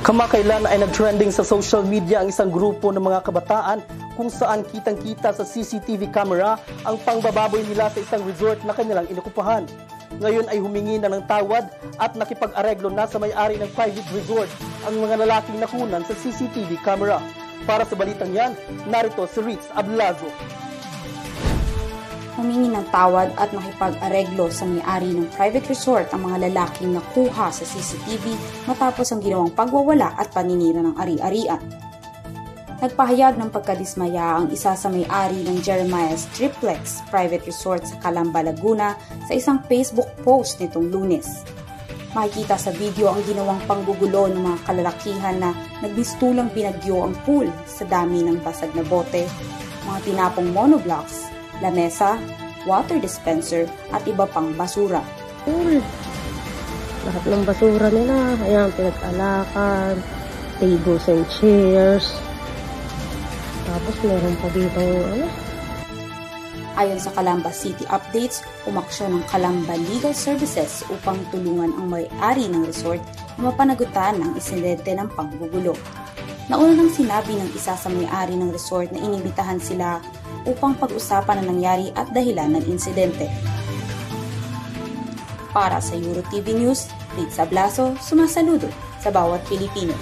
Kamakailan ay nag-trending sa social media ang isang grupo ng mga kabataan kung saan kitang-kita sa CCTV camera ang pangbababoy nila sa isang resort na kanilang inukupahan. Ngayon ay humingi na ng tawad at nakipag-areglo na sa may-ari ng private resort ang mga lalaking nakunan sa CCTV camera. Para sa balitang yan, narito si Ritz Ablazo. Humingi ng tawad at nakipag-areglo sa may-ari ng private resort ang mga lalaking nakuha sa CCTV matapos ang ginawang pagwawala at paninira ng ari-arian. Nagpahayag ng pagkadismaya ang isa sa may-ari ng Jeremiah's Triplex Private Resort sa Calamba, Laguna sa isang Facebook post nitong Lunes. Makikita sa video ang ginawang panggugulo ng mga kalalakihan na nagbistulang binagyo ang pool sa dami ng basag na bote, mga tinapong monoblocks, lamesa, water dispenser at iba pang basura. Lahat ng basura nila, ayan, pinag-alakan, tables and chairs. Tapos meron pa dito, Ayon sa Calamba City Updates, umaksyon ng Calamba Legal Services upang tulungan ang may-ari ng resort na mapanagutan ang insidente ng panggugulo. Nauna nang sinabi ng isa sa may-ari ng resort na inibitahan sila upang pag-usapan ang nangyari at dahilan ng insidente. Para sa EuroTV News, Ritz Ablazo, sumasaludo sa bawat Pilipino.